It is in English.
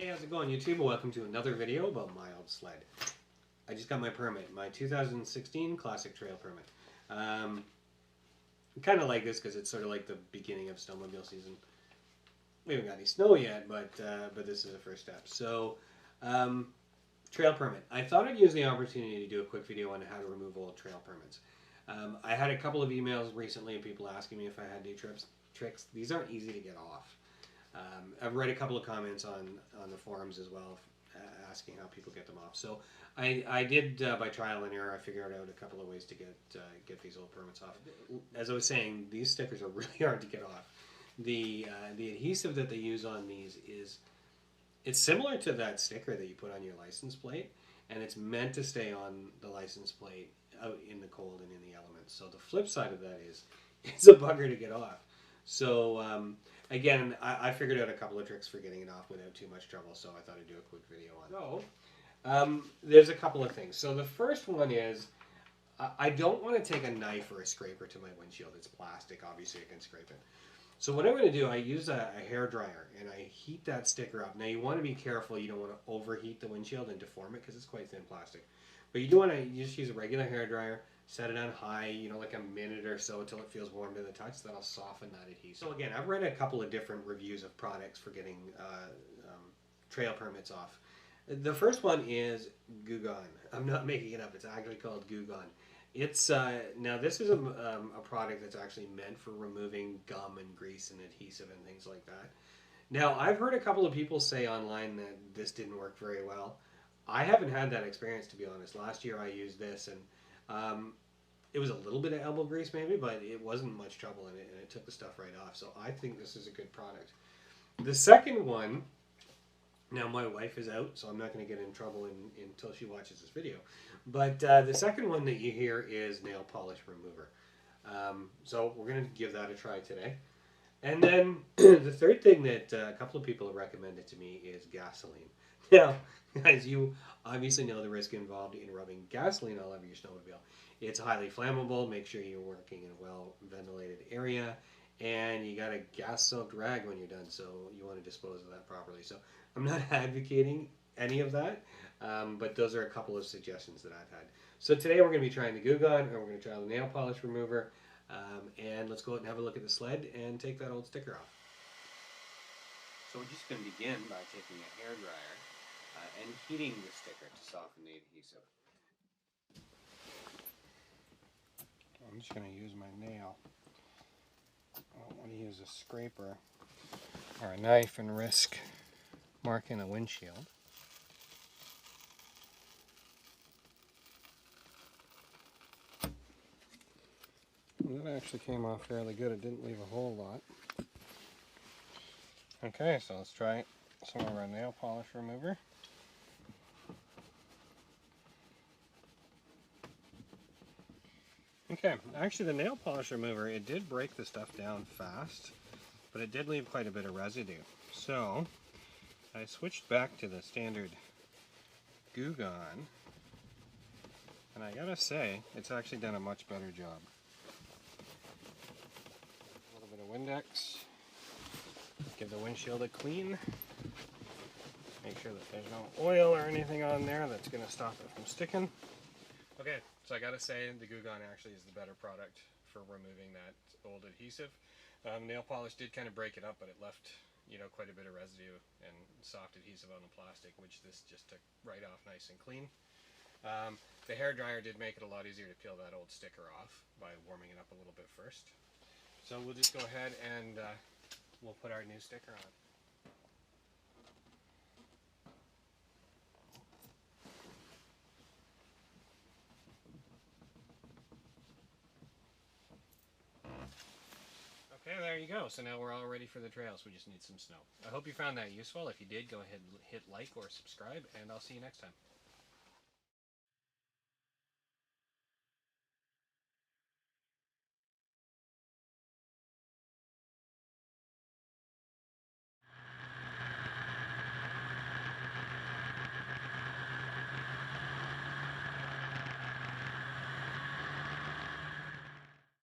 Hey, how's it going, YouTube? Welcome to another video about my old sled. I just got my permit, my 2016 Classic Trail permit. Kind of like this because it's sort of like the beginning of snowmobile season. We haven't got any snow yet, but this is the first step. So, trail permit. I thought I'd use the opportunity to do a quick video on how to remove old trail permits. I had a couple of emails recently of people asking me if I had any tricks. These aren't easy to get off. I've read a couple of comments on the forums as well, asking how people get them off. So I did by trial and error. I figured out a couple of ways to get these old permits off. As I was saying, these stickers are really hard to get off. The adhesive that they use on these it's similar to that sticker that you put on your license plate, and it's meant to stay on the license plate out in the cold and in the elements. So the flip side of that is it's a bugger to get off. So again, I figured out a couple of tricks for getting it off without too much trouble, so I thought I'd do a quick video on it. So, there's a couple of things. So the first one is, I don't want to take a knife or a scraper to my windshield. It's plastic, obviously I can scrape it. So what I'm going to do, I use a hair dryer, and I heat that sticker up. Now you want to be careful, you don't want to overheat the windshield and deform it, because it's quite thin plastic. But you do want to just use a regular hair dryer, set it on high, like a minute or so until it feels warm to the touch. That'll soften that adhesive. So again, I've read a couple of different reviews of products for getting trail permits off. The first one is Goo Gone. I'm not making it up. It's actually called Goo Gone. It's now this is a product that's actually meant for removing gum and grease and adhesive and things like that. Now I've heard a couple of people say online that this didn't work very well. I haven't had that experience, to be honest. Last year I used this, and it was a little bit of elbow grease maybe, but it wasn't much trouble in it, and it took the stuff right off. So I think this is a good product. The second one, now my wife is out, so I'm not going to get in trouble until she watches this video. But the second one that you hear is nail polish remover. So we're going to give that a try today. And then the third thing that a couple of people have recommended to me is gasoline. Now, guys, you obviously know the risk involved in rubbing gasoline all over your snowmobile. It's highly flammable. Make sure you're working in a well-ventilated area. And you got a gas-soaked rag when you're done, so you want to dispose of that properly. So I'm not advocating any of that, but those are a couple of suggestions that I've had. So today we're going to be trying the Goo Gone, and we're going to try the nail polish remover. And let's go out and have a look at the sled and take that old sticker off. So we're just going to begin by taking a hair dryer and heating the sticker to soften the adhesive. I'm just going to use my nail. I don't want to use a scraper or a knife and risk marking a windshield. That actually came off fairly good. It didn't leave a whole lot. Okay, so let's try some of our nail polish remover. Okay, actually the nail polish remover, it did break the stuff down fast, but it did leave quite a bit of residue. So I switched back to the standard Goo Gone, and I gotta say, it's actually done a much better job. A little bit of Windex, give the windshield a clean, make sure that there's no oil or anything on there that's gonna stop it from sticking. Okay, so I gotta say the Goo Gone actually is the better product for removing that old adhesive. Nail polish did kind of break it up, but it left quite a bit of residue and soft adhesive on the plastic, which this just took right off nice and clean. The hair dryer did make it a lot easier to peel that old sticker off by warming it up a little bit first. So we'll just go ahead and we'll put our new sticker on. Okay, there you go. So now we're all ready for the trails. We just need some snow. I hope you found that useful. If you did, go ahead and hit like or subscribe, and I'll see you next time.